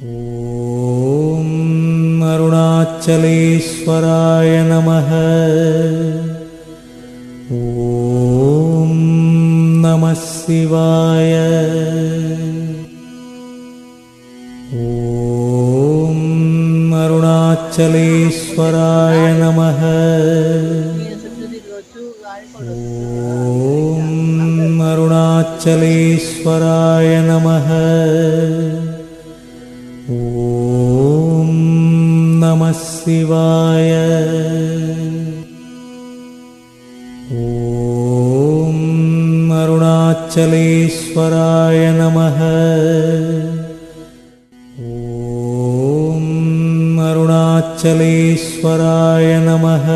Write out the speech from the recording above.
ഓം അരുണാചലേശ്വരായ നമഃ. ഓം നമഃ ശിവായ. ഓം അരുണാചലേശ്വരായ നമഃ. ഓം അരുണാചലേശ്വരായ നമഃ. ഓം നമഃ ശിവായ. ഓം അരുണാചലേശ്വരായ നമഃ. ഓം അരുണാചലേശ്വരായ നമഃ.